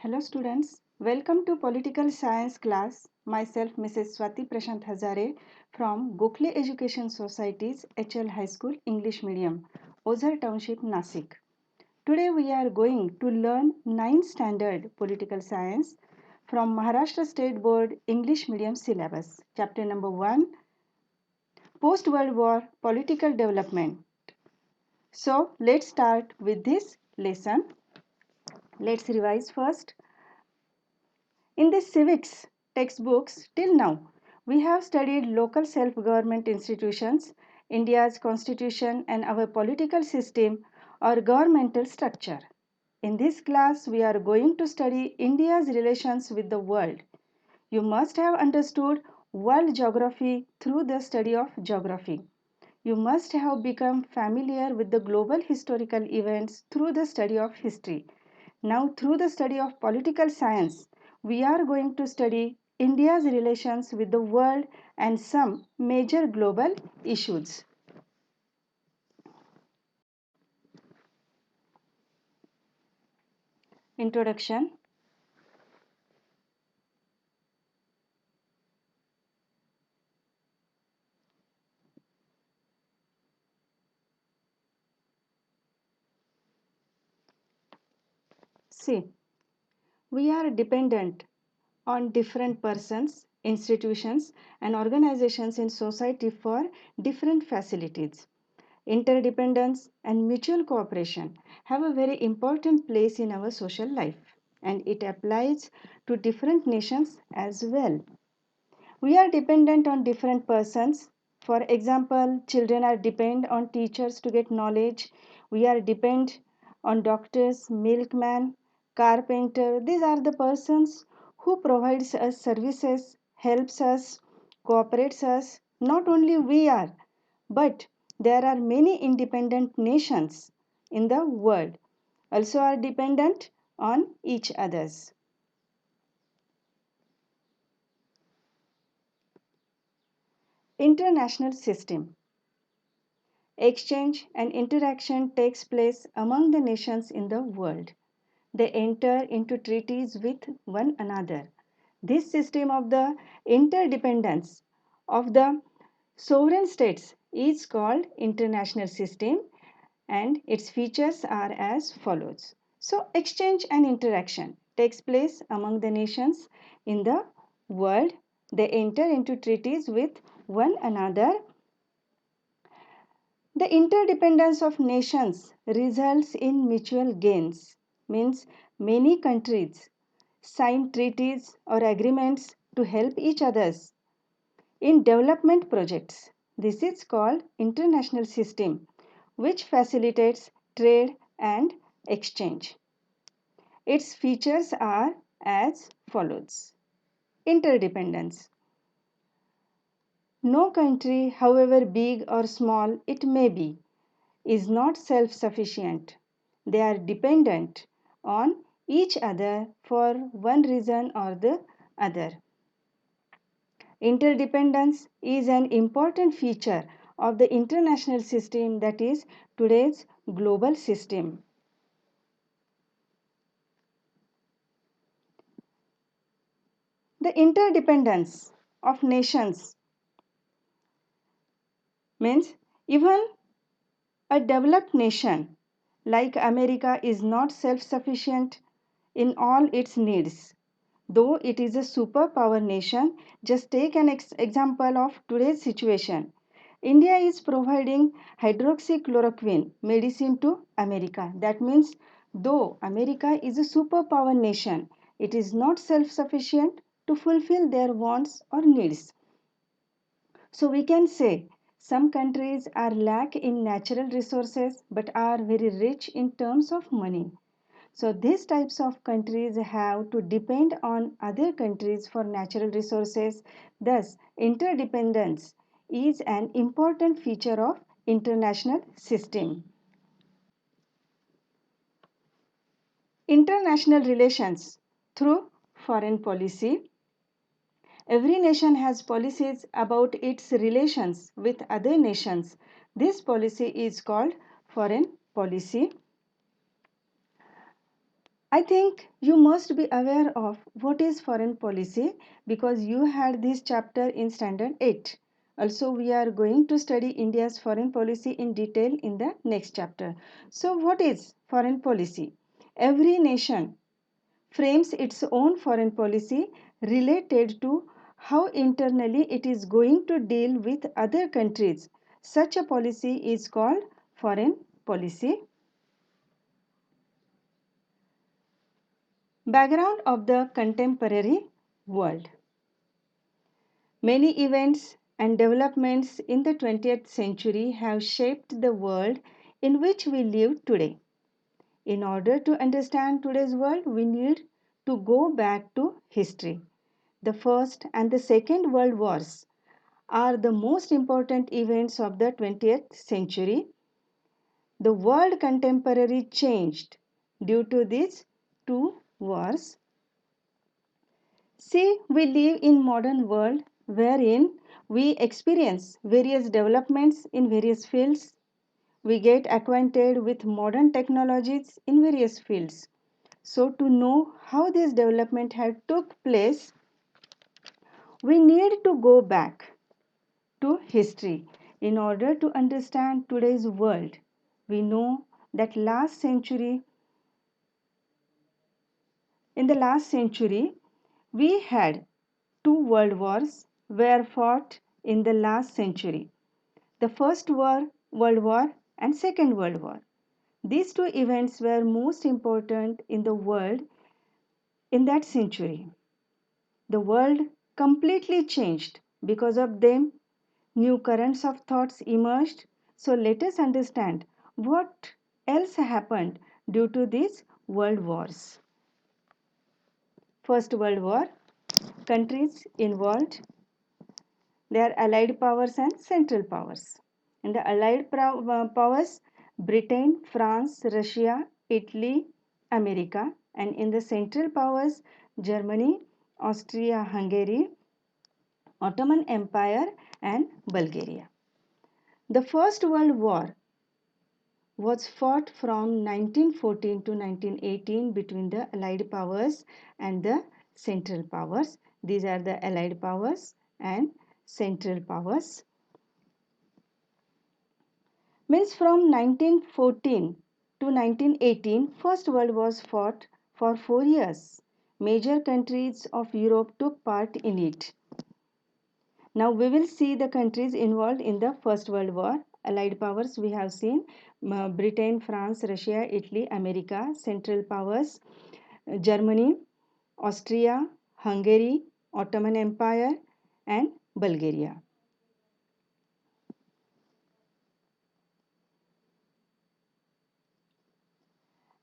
Hello students, welcome to Political Science class. Myself Mrs. Swati Prashant Hazare from Gokhale Education Society's HL High School English Medium, Ozar Township, Nasik. Today we are going to learn 9th standard Political Science from Maharashtra State Board English Medium syllabus. Chapter number 1, Post-World War Political Development. So let's start with this lesson. Let's revise first. In the civics textbooks till now, we have studied local self-government institutions, India's constitution and our political system or governmental structure. In this class, we are going to study India's relations with the world. You must have understood world geography through the study of geography. You must have become familiar with the global historical events through the study of history. Now, through the study of political science, we are going to study India's relations with the world and some major global issues. Introduction. See, we are dependent on different persons, institutions, and organizations in society for different facilities. Interdependence and mutual cooperation have a very important place in our social life, and it applies to different nations as well. We are dependent on different persons. For example, children are dependent on teachers to get knowledge. We are dependent on doctors, milkman, carpenter. These are the persons who provides us services, helps us, cooperates us. Not only we are, but there are many independent nations in the world also are dependent on each others. International system. Exchange and interaction takes place among the nations in the world. They enter into treaties with one another. This system of the interdependence of the sovereign states is called international system, and its features are as follows. So exchange and interaction takes place among the nations in the world. They enter into treaties with one another. The interdependence of nations results in mutual gains, means many countries sign treaties or agreements to help each others in development projects. This is called international system, which facilitates trade and exchange. Its features are as follows. Interdependence. No country, however big or small it may be, is not self sufficient. They are dependent on each other for one reason or the other. Interdependence is an important feature of the international system, that is today's global system. The interdependence of nations means even a developed nation like America is not self sufficient in all its needs. Though it is a superpower nation, just take an example of today's situation. India is providing hydroxychloroquine medicine to America. That means, though America is a superpower nation, it is not self sufficient to fulfill their wants or needs. So we can say some countries are lack in natural resources but are very rich in terms of money. So these types of countries have to depend on other countries for natural resources. Thus, interdependence is an important feature of international system. International relations through foreign policy. Every nation has policies about its relations with other nations. This policy is called foreign policy. I think you must be aware of what is foreign policy because you had this chapter in standard 8. Also, we are going to study India's foreign policy in detail in the next chapter. So, what is foreign policy? Every nation frames its own foreign policy related to how internally it is going to deal with other countries. Such a policy is called foreign policy. Background of the contemporary world. Many events and developments in the 20th century have shaped the world in which we live today. In order to understand today's world, we need to go back to history. The First and the Second World Wars are the most important events of the 20th century. The world contemporary changed due to these two wars. See, we live in modern world wherein we experience various developments in various fields. We get acquainted with modern technologies in various fields. So to know how this development had took place, we need to go back to history in order to understand today's world. We know that in the last century, we had two world wars were fought in the last century. The First World War and Second World War. These two events were most important in the world in that century. The world completely changed because of them. New currents of thoughts emerged. So let us understand what else happened due to these world wars. First World War, countries involved, they are allied powers and central powers. In the allied powers, Britain, France, Russia, Italy, America, and in the central powers, Germany, Austria Hungary, Ottoman Empire, and Bulgaria. The First World War was fought from 1914 to 1918 between the Allied powers and the Central powers. These are the Allied powers and Central powers. Means from 1914 to 1918, First World War was fought for 4 years. Major countries of Europe took part in it. Now we will see the countries involved in the First World War. Allied powers we have seen Britain, France, Russia, Italy, America. Central powers Germany, Austria, Hungary, Ottoman Empire, and Bulgaria.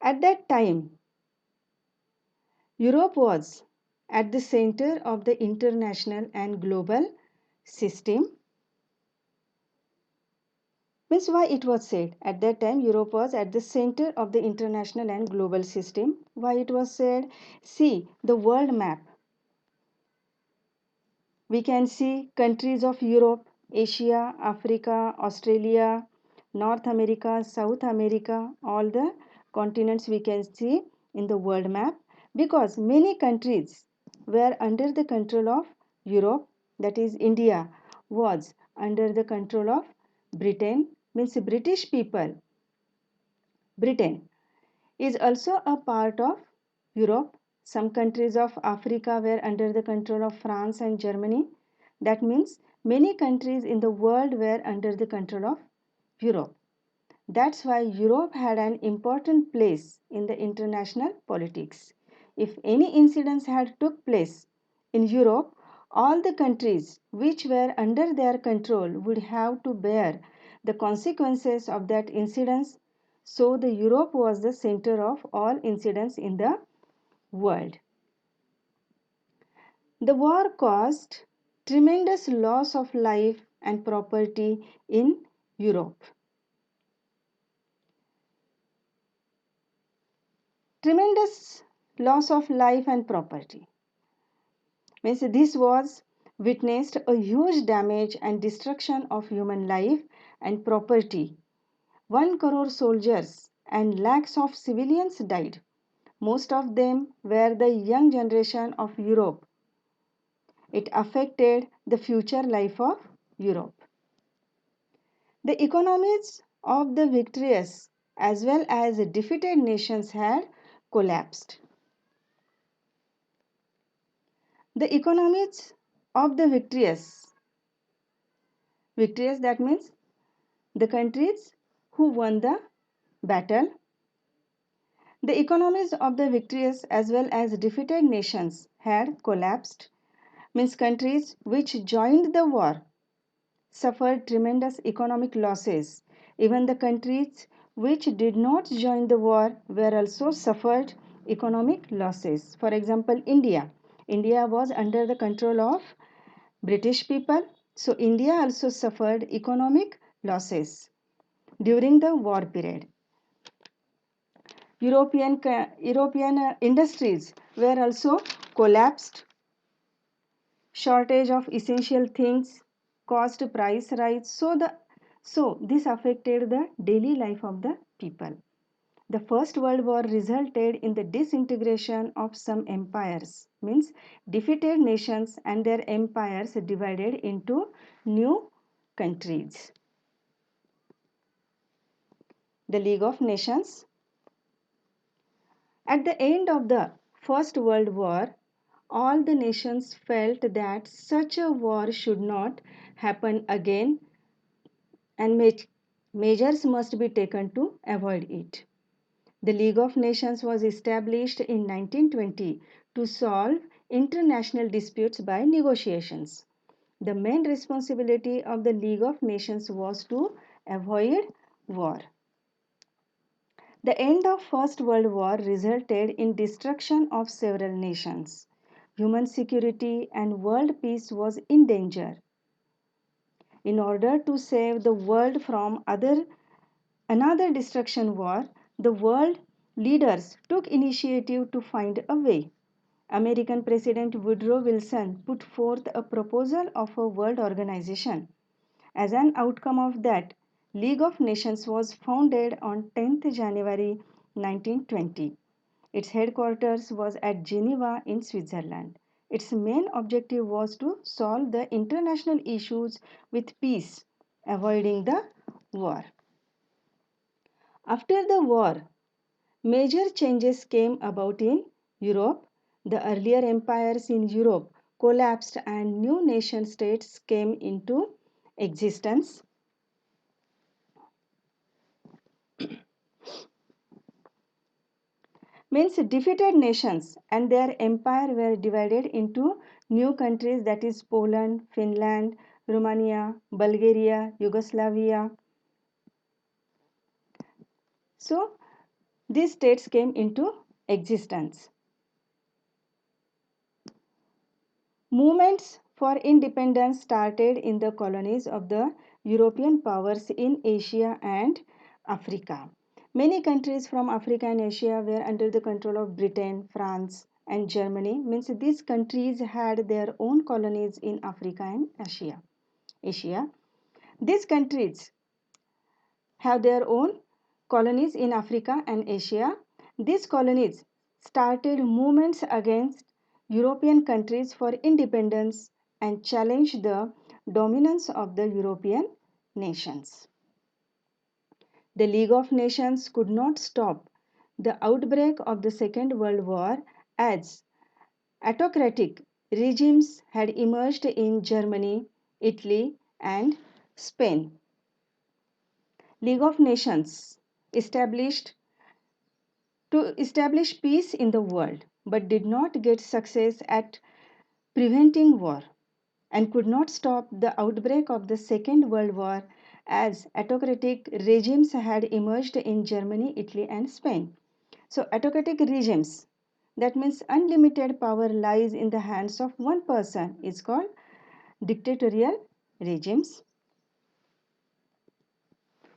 At that time, Europe was at the center of the international and global system. Means why it was said at that time Europe was at the center of the international and global system. Why it was said? See the world map. We can see countries of Europe, Asia, Africa, Australia, North America, South America, all the continents we can see in the world map because many countries were under the control of Europe, that is India was under the control of Britain, means British people. Britain is also a part of Europe. Some countries of Africa were under the control of France and Germany. That means many countries in the world were under the control of Europe. That's why Europe had an important place in the international politics. If any incidents had took place in Europe, all the countries which were under their control would have to bear the consequences of that incidents. So the Europe was the center of all incidents in the world. The war caused tremendous loss of life and property in Europe. Tremendous loss of life and property. Means this was witnessed a huge damage and destruction of human life and property. 1 crore soldiers and lakhs of civilians died. Most of them were the young generation of Europe. It affected the future life of Europe. The economies of the victorious as well as defeated nations had collapsed. The economies of the victorious, that means the countries who won the battle. The economies of the victorious as well as defeated nations had collapsed, means countries which joined the war suffered tremendous economic losses. Even the countries which did not join the war were also suffered economic losses. For example, India. India was under the control of British people, so India also suffered economic losses during the war period. European industries were also collapsed. Shortage of essential things caused price rise. So this affected the daily life of the people. The First World War resulted in the disintegration of some empires, means defeated nations and their empires divided into new countries. The League of Nations. At the end of the First World War, all the nations felt that such a war should not happen again and measures must be taken to avoid it. The League of Nations was established in 1920 to solve international disputes by negotiations. The main responsibility of the League of Nations was to avoid war. The end of First World War resulted in destruction of several nations. Human security and world peace was in danger. In order to save the world from another destruction war, the world leaders took initiative to find a way. American President Woodrow Wilson put forth a proposal of a world organization. As an outcome of that, League of Nations was founded on 10th January 1920. Its headquarters was at Geneva in Switzerland. Its main objective was to solve the international issues with peace, avoiding the war. After the war, major changes came about in Europe. The earlier empires in Europe collapsed and new nation states came into existence. Means defeated nations and their empire were divided into new countries, that is Poland, Finland, Romania, Bulgaria, Yugoslavia. So these states came into existence. Movements for independence started in the colonies of the European powers in Asia and Africa. Many countries from Africa and Asia were under the control of Britain, France, and Germany. Means these countries had their own colonies in Africa and Asia. These countries have their own colonies in Africa and Asia. These colonies started movements against European countries for independence and challenged the dominance of the European nations. The League of Nations could not stop the outbreak of the Second World War as autocratic regimes had emerged in Germany, Italy, and Spain. League of Nations established to establish peace in the world but did not get success at preventing war and could not stop the outbreak of the Second World War as autocratic regimes had emerged in Germany, Italy, and Spain. So, autocratic regimes, that means unlimited power lies in the hands of one person, is called dictatorial regimes.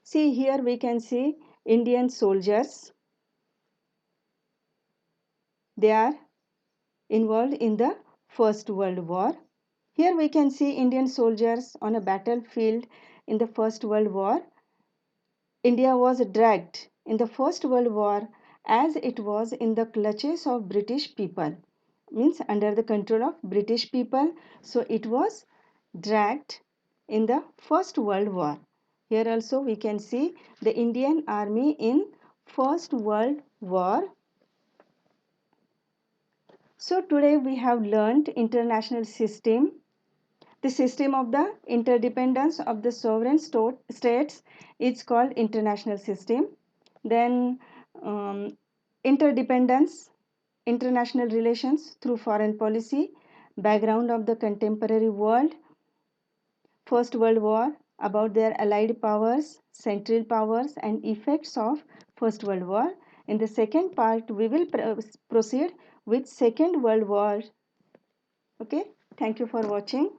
See, here we can see Indian soldiers. They are involved in the First World War. Here we can see Indian soldiers on a battlefield in the First World War. India was dragged in the First World War as it was in the clutches of British people, means under the control of British people. So it was dragged in the First World War. Here also we can see the Indian Army in First World War. So today we have learned international system, the system of the interdependence of the sovereign states is called international system. Then interdependence, international relations through foreign policy, background of the contemporary world, First World War, about their allied powers, central powers and effects of First World War. In the second part, we will proceed with Second World War. Okay, thank you for watching.